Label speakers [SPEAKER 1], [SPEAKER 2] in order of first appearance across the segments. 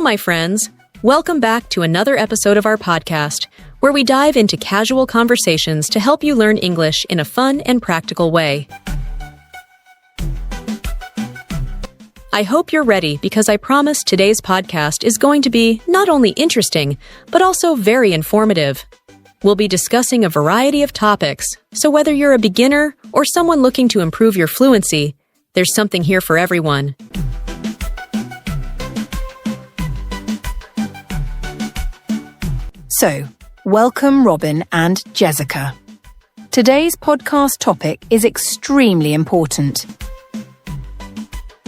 [SPEAKER 1] my friends. Welcome back to another episode of our podcast, where we dive into casual conversations to help you learn English in a fun and practical way. I hope you're ready because I promise today's podcast is going to be not only interesting, but also very informative. We'll be discussing a variety of topics, so whether you're a beginner or someone looking to improve your fluency, there's something here for everyone.
[SPEAKER 2] So, welcome Robin and Jessica. Today's podcast topic is extremely important.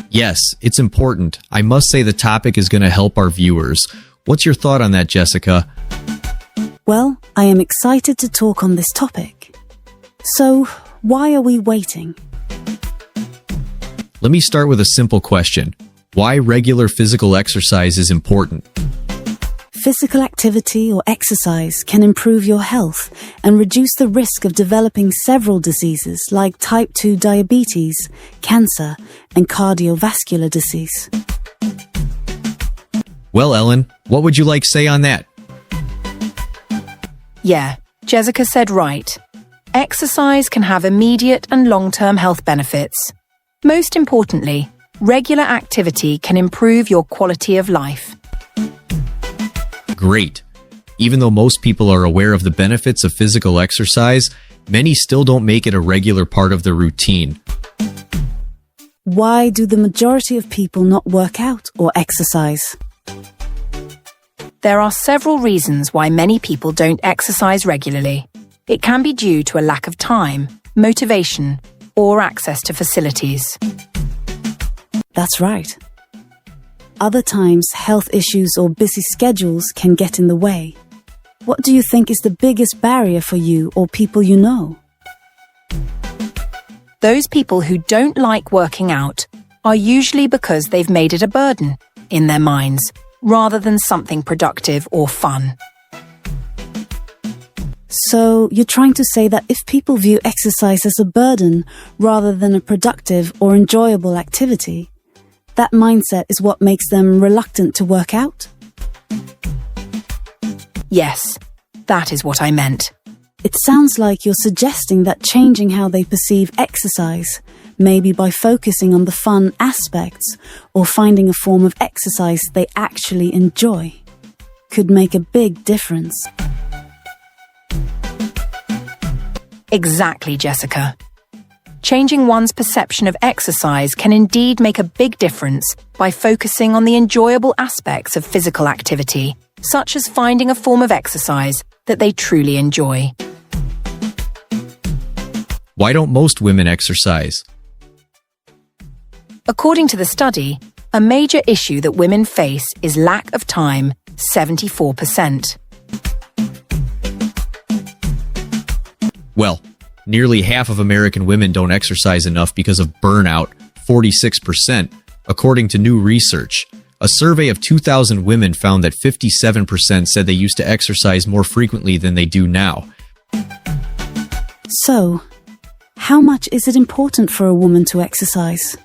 [SPEAKER 3] Yes, it's important. I must say the topic is going to help our viewers. What's your thought on that, Jessica?
[SPEAKER 4] Well, I am excited to talk on this topic. So, why are we waiting?
[SPEAKER 3] Let me start with a simple question. Why regular physical exercise is important?
[SPEAKER 4] Physical activity or exercise can improve your health and reduce the risk of developing several diseases like type 2 diabetes, cancer, and cardiovascular disease.
[SPEAKER 3] Well, Ellen, what would you like to say on that?
[SPEAKER 2] Yeah, Jessica said right. Exercise can have immediate and long-term health benefits. Most importantly, regular activity can improve your quality of life.
[SPEAKER 3] Great. Even though most people are aware of the benefits of physical exercise, many still don't make it a regular part of their routine.
[SPEAKER 4] Why do the majority of people not work out or exercise?
[SPEAKER 2] There are several reasons why many people don't exercise regularly. It can be due to a lack of time, motivation, or access to facilities.
[SPEAKER 4] That's right. Other times, health issues or busy schedules can get in the way. What do you think is the biggest barrier for you or people you know?
[SPEAKER 2] Those people who don't like working out are usually because they've made it a burden in their minds, rather than something productive or fun.
[SPEAKER 4] So, you're trying to say that if people view exercise as a burden rather than a productive or enjoyable activity, that mindset is what makes them reluctant to work out?
[SPEAKER 2] Yes, that is what I meant.
[SPEAKER 4] It sounds like you're suggesting that changing how they perceive exercise, maybe by focusing on the fun aspects or finding a form of exercise they actually enjoy, could make a big difference.
[SPEAKER 2] Exactly, Jessica. Changing one's perception of exercise can indeed make a big difference by focusing on the enjoyable aspects of physical activity, such as finding a form of exercise that they truly enjoy.
[SPEAKER 3] Why don't most women exercise?
[SPEAKER 2] According to the study, a major issue that women face is lack of time, 74%.
[SPEAKER 3] Well, nearly half of American women don't exercise enough because of burnout, 46%, according to new research. A survey of 2,000 women found that 57% said they used to exercise more frequently than they do now.
[SPEAKER 4] So, how much is it important for a woman to exercise?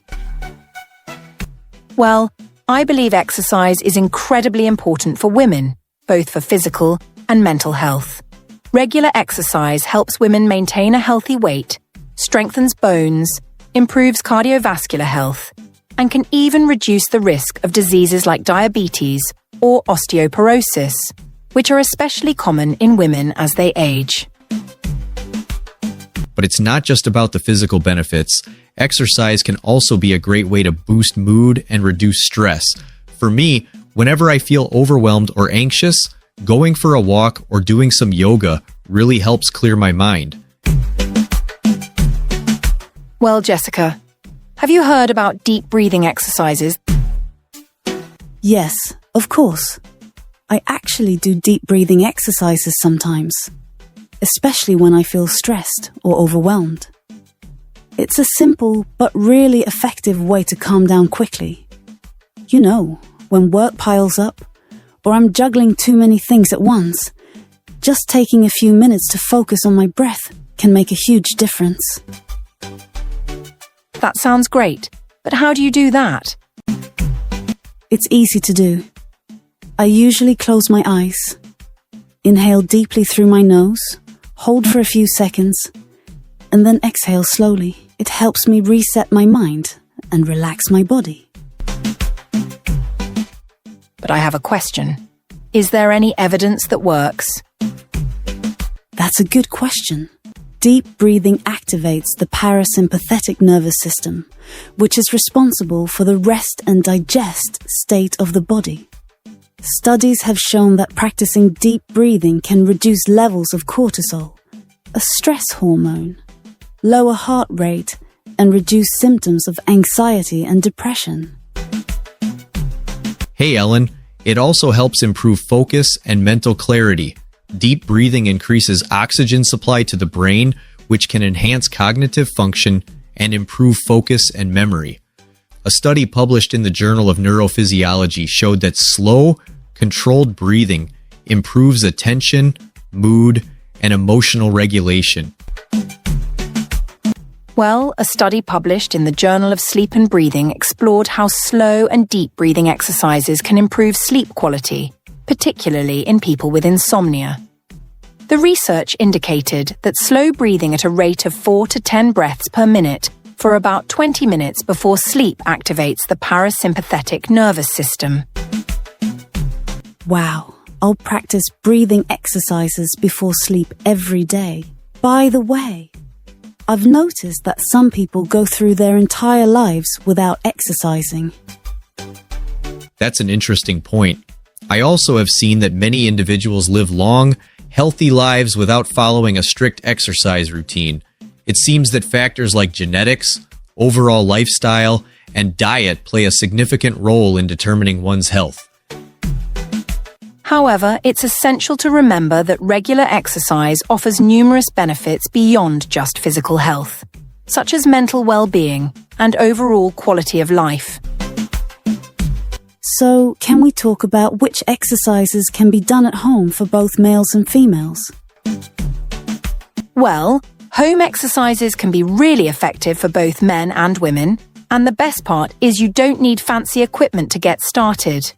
[SPEAKER 2] Well, I believe exercise is incredibly important for women, both for physical and mental health. Regular exercise helps women maintain a healthy weight, strengthens bones, improves cardiovascular health, and can even reduce the risk of diseases like diabetes or osteoporosis, which are especially common in women as they age.
[SPEAKER 3] But it's not just about the physical benefits. Exercise can also be a great way to boost mood and reduce stress. For me, whenever I feel overwhelmed or anxious, going for a walk or doing some yoga really helps clear my mind.
[SPEAKER 2] Well, Jessica, have you heard about deep breathing exercises?
[SPEAKER 4] Yes, of course. I actually do deep breathing exercises sometimes, especially when I feel stressed or overwhelmed. It's a simple but really effective way to calm down quickly. You know, when work piles up, or I'm juggling too many things at once, just taking a few minutes to focus on my breath can make a huge difference.
[SPEAKER 2] That sounds great, but how do you do that?
[SPEAKER 4] It's easy to do. I usually close my eyes, inhale deeply through my nose, hold for a few seconds, and then exhale slowly. It helps me reset my mind and relax my body.
[SPEAKER 2] But I have a question. Is there any evidence that works?
[SPEAKER 4] That's a good question. Deep breathing activates the parasympathetic nervous system, which is responsible for the rest and digest state of the body. Studies have shown that practicing deep breathing can reduce levels of cortisol, a stress hormone, lower heart rate, and reduce symptoms of anxiety and depression.
[SPEAKER 3] Hey Ellen, it also helps improve focus and mental clarity. Deep breathing increases oxygen supply to the brain, which can enhance cognitive function and improve focus and memory. A study published in the Journal of Neurophysiology showed that slow, controlled breathing improves attention, mood, and emotional regulation.
[SPEAKER 2] Well, a study published in the Journal of Sleep and Breathing explored how slow and deep breathing exercises can improve sleep quality, particularly in people with insomnia. The research indicated that slow breathing at a rate of 4 to 10 breaths per minute for about 20 minutes before sleep activates the parasympathetic nervous system.
[SPEAKER 4] Wow, I'll practice breathing exercises before sleep every day. By the way, I've noticed that some people go through their entire lives without exercising.
[SPEAKER 3] That's an interesting point. I also have seen that many individuals live long, healthy lives without following a strict exercise routine. It seems that factors like genetics, overall lifestyle, and diet play a significant role in determining one's health.
[SPEAKER 2] However, it's essential to remember that regular exercise offers numerous benefits beyond just physical health, such as mental well-being and overall quality of life.
[SPEAKER 4] So, can we talk about which exercises can be done at home for both males and females?
[SPEAKER 2] Well, home exercises can be really effective for both men and women, and the best part is you don't need fancy equipment to get started.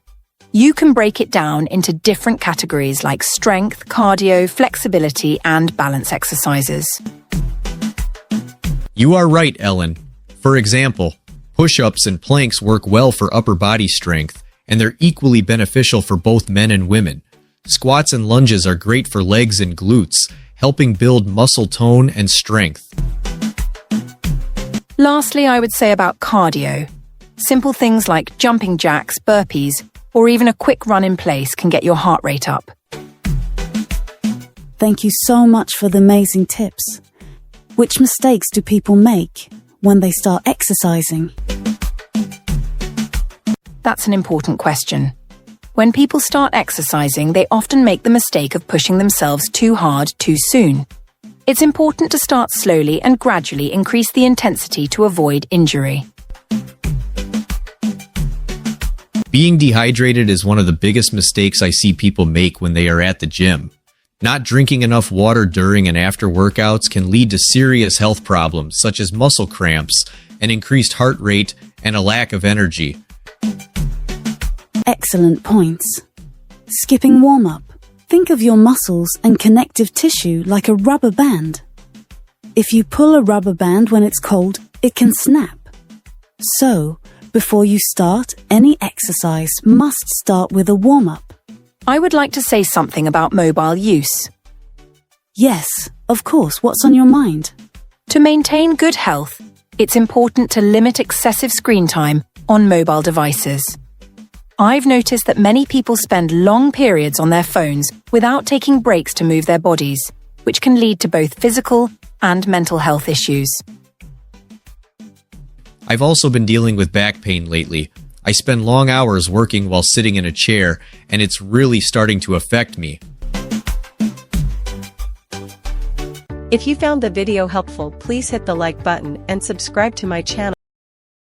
[SPEAKER 2] You can break it down into different categories like strength, cardio, flexibility, and balance exercises.
[SPEAKER 3] You are right, Ellen. For example, push-ups and planks work well for upper body strength, and they're equally beneficial for both men and women. Squats and lunges are great for legs and glutes, helping build muscle tone and strength.
[SPEAKER 2] Lastly, I would say about cardio. Simple things like jumping jacks, burpees, or even a quick run in place can get your heart rate up.
[SPEAKER 4] Thank you so much for the amazing tips. Which mistakes do people make when they start exercising?
[SPEAKER 2] That's an important question. When people start exercising, they often make the mistake of pushing themselves too hard too soon. It's important to start slowly and gradually increase the intensity to avoid injury.
[SPEAKER 3] Being dehydrated is one of the biggest mistakes I see people make when they are at the gym. Not drinking enough water during and after workouts can lead to serious health problems such as muscle cramps, an increased heart rate, and a lack of energy.
[SPEAKER 4] Excellent points. Skipping warm-up. Think of your muscles and connective tissue like a rubber band. If you pull a rubber band when it's cold, it can snap. So, before you start, any exercise must start with a warm-up.
[SPEAKER 2] I would like to say something about mobile use.
[SPEAKER 4] Yes, of course. What's on your mind?
[SPEAKER 2] To maintain good health, it's important to limit excessive screen time on mobile devices. I've noticed that many people spend long periods on their phones without taking breaks to move their bodies, which can lead to both physical and mental health issues.
[SPEAKER 3] I've also been dealing with back pain lately. I spend long hours working while sitting in a chair, and it's really starting to affect me.
[SPEAKER 5] If you found the video helpful, please hit the like button and subscribe to my channel.